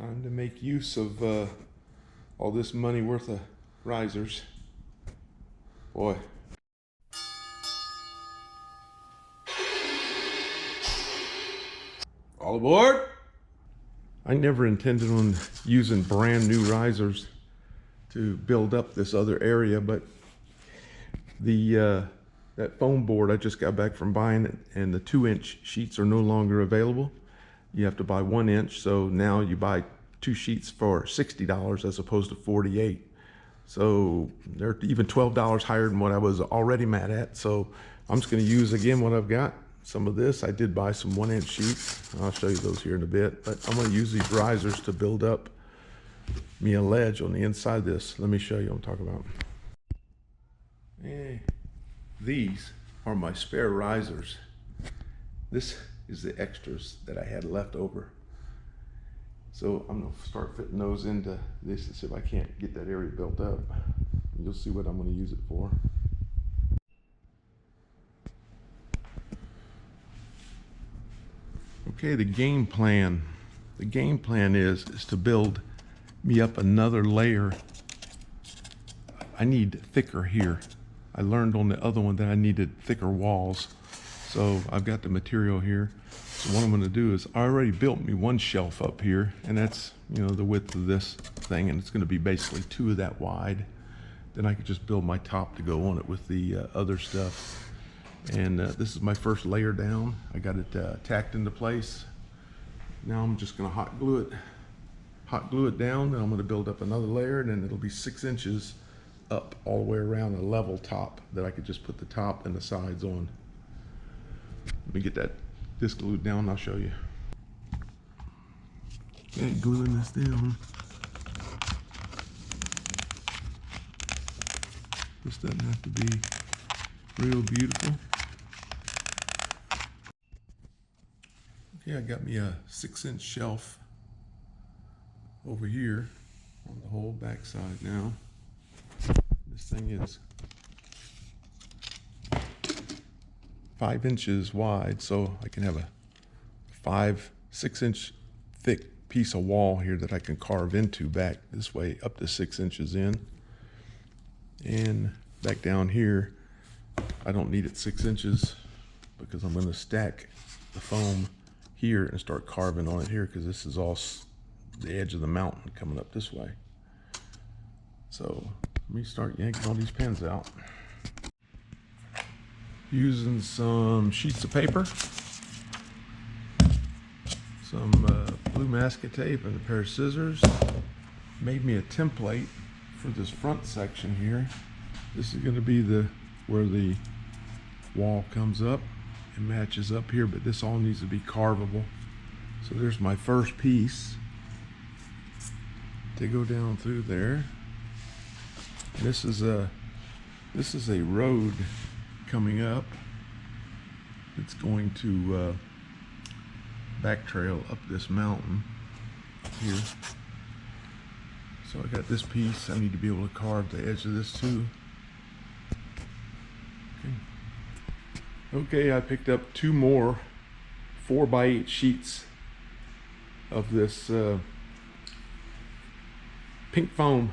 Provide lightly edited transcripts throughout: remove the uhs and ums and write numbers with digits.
Time to make use of all this money worth of risers. Boy. All aboard! I never intended on using brand new risers to build up this other area, but the that foam board I just got back from buying it, and the 2-inch sheets are no longer available. You have to buy 1 inch, so now you buy 2 sheets for $60 as opposed to $48. So they're even $12 higher than what I was already mad at. So I'm just going to use again what I've got. Some of this, I did buy some 1-inch sheets. I'll show you those here in a bit, but I'm going to use these risers to build up me a ledge on the inside of this. Let me show you what I'm talking about. These are my spare risers. This is the extras that I had left over. So I'm going to start fitting those into this to see if I can't get that area built up. You'll see what I'm going to use it for. Okay, the game plan. The game plan is to build me up another layer. I need thicker here. I learned on the other one that I needed thicker walls. So I've got the material here. So what I'm going to do is I already built me one shelf up here, and that's, you know, the width of this thing, and it's going to be basically 2 of that wide. Then I could just build my top to go on it with the other stuff. And this is my first layer down. I got it tacked into place. Now I'm just going to hot glue it down, and I'm going to build up another layer, and then it'll be 6 inches up all the way around a level top that I could just put the top and the sides on. Let me get this glued down and I'll show you. Okay, gluing this down. This doesn't have to be real beautiful. Okay, I got me a 6-inch shelf over here on the whole back side now. This thing is 5 inches wide, so I can have a 6-inch thick piece of wall here that I can carve into back this way up to 6 inches in. And back down here, I don't need it 6 inches because I'm going to stack the foam here and start carving on it here, because this is all the edge of the mountain coming up this way. So let me start yanking all these pins out. Using some sheets of paper, some blue masking tape, and a pair of scissors. Made me a template for this front section here. This is going to be where the wall comes up and matches up here, but this all needs to be carvable. So there's my first piece to go down through there. This is a road coming up. It's going to back trail up this mountain here. So I got this piece. I need to be able to carve the edge of this too. Okay, I picked up 2 more 4x8 sheets of this pink foam.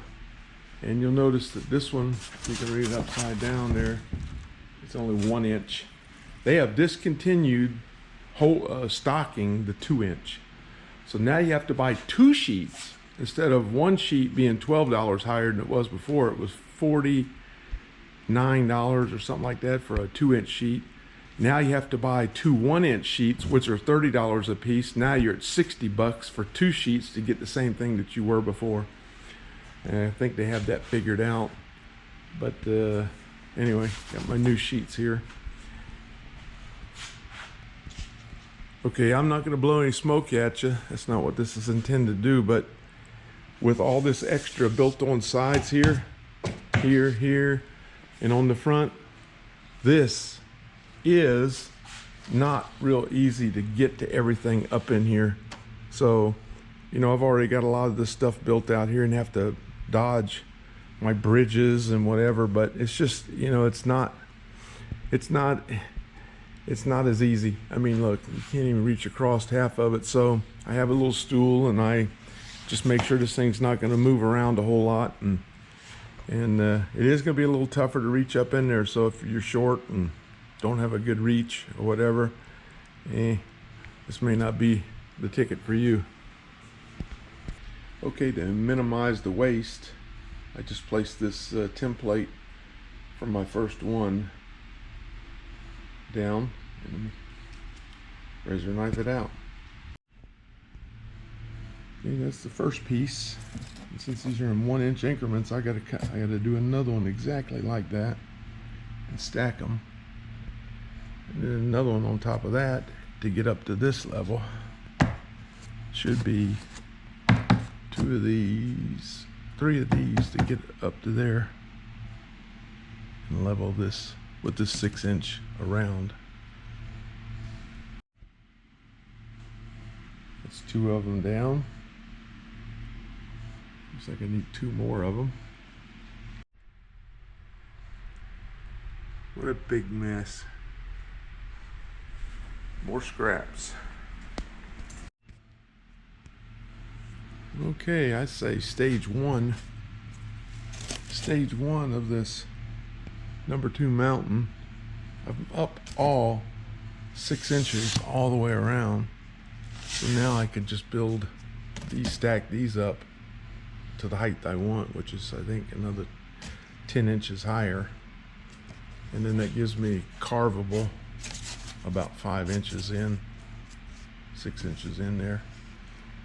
And you'll notice that this one, you can read it upside down there, it's only 1 inch. They have discontinued stocking the 2-inch. So now you have to buy 2 sheets. Instead of 1 sheet being $12 higher than it was before, it was $49 or something like that for a 2-inch sheet. Now you have to buy 2 1-inch sheets, which are $30 a piece. Now you're at $60 for 2 sheets to get the same thing that you were before. And I think they have that figured out. But anyway, got my new sheets here. Okay, I'm not going to blow any smoke at you. That's not what this is intended to do. But with all this extra built on sides here, here, and on the front, this is not real easy to get to everything up in here. So, you know, I've already got a lot of this stuff built out here and have to dodge my bridges and whatever, but it's just, you know, it's not as easy. I mean, look, you can't even reach across half of it. So I have a little stool and I just make sure this thing's not going to move around a whole lot, and it is going to be a little tougher to reach up in there. So if you're short and don't have a good reach or whatever, this may not be the ticket for you. Okay, to minimize the waste, I just placed this template from my first one down, and let me razor knife it out. Okay, that's the first piece. And since these are in 1-inch increments, I gotta do another one exactly like that and stack them, and then another one on top of that to get up to this level. Should be 2 of these, 3 of these to get up to there, and level this with this 6-inch around. That's 2 of them down. Looks like I need 2 more of them. What a big mess. More scraps. Okay, I say stage one of this number 2 mountain. I'm up all 6 inches all the way around. So now I could just build these, stack these up to the height I want, which is I think another 10 inches higher. And then that gives me carvable about 5 inches in, 6 inches in there,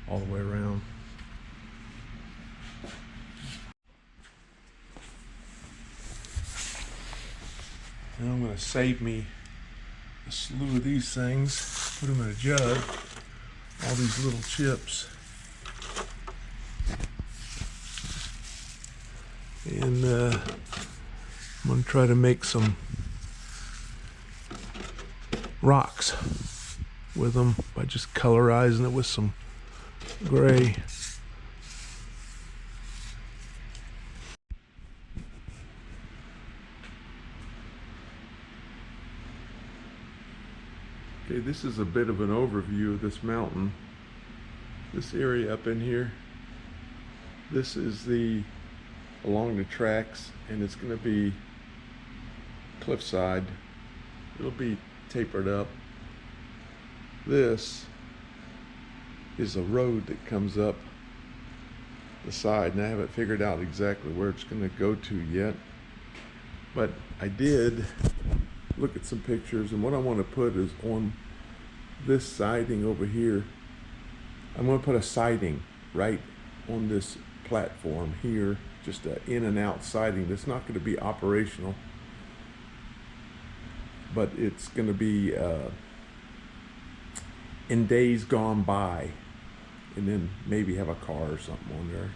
all the way around. And I'm going to save me a slew of these things, put them in a jug, all these little chips. And I'm going to try to make some rocks with them by just colorizing it with some gray. Okay, this is a bit of an overview of this mountain. This area up in here, this is along the tracks, and it's going to be cliffside. It'll be tapered up. This is a road that comes up the side, and I haven't figured out exactly where it's going to go to yet, but I did look at some pictures, and what I want to put is on this siding over here. I'm going to put a siding right on this platform here, just an in and out siding that's not going to be operational, but it's going to be in days gone by, and then maybe have a car or something on there,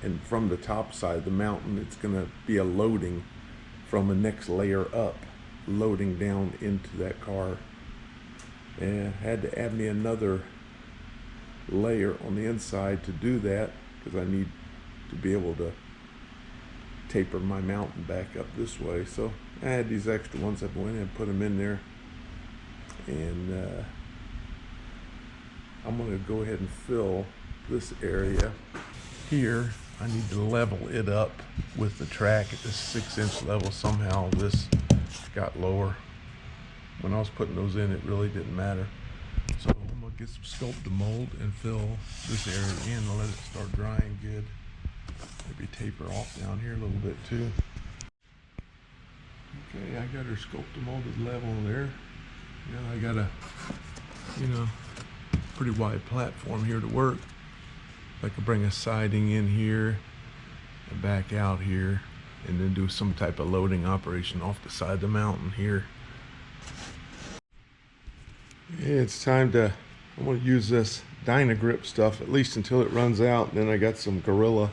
and from the top side of the mountain it's going to be a loading from the next layer up, loading down into that car. And I had to add me another layer on the inside to do that, because I need to be able to taper my mountain back up this way. So I had these extra ones. I went and put them in there, and I'm going to go ahead and fill this area here. I need to level it up with the track at this 6-inch level. Somehow this got lower. When I was putting those in, it really didn't matter. So I'm going to get some sculpt mold and fill this area in and let it start drying good. Maybe taper off down here a little bit too. Okay, I got her sculpt molded level there. Now I got a, pretty wide platform here to work. I could bring a siding in here and back out here, and then do some type of loading operation off the side of the mountain here. Yeah, it's time to, I'm going to use this Dynagrip stuff at least until it runs out. Then I got some Gorilla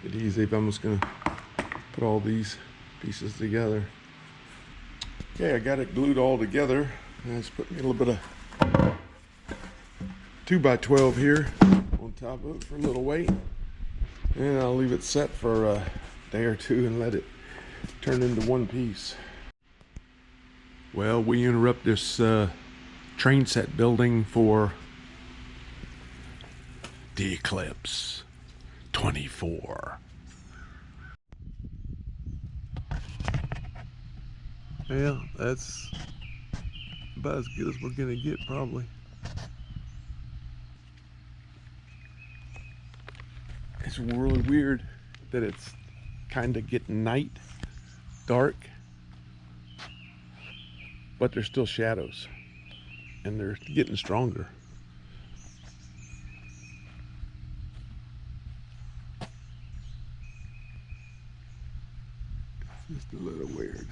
adhesive. I'm just going to put all these pieces together. Okay, I got it glued all together. I just put me a little bit of 2x12 here on top of it for a little weight, and I'll leave it set for a day or two and let it turn into one piece. Well, we interrupt this train set building for the Eclipse 24. Yeah, that's about as good as we're gonna get, probably. It's really weird that it's kind of getting night, dark, but there's still shadows, and they're getting stronger. Just a little weird.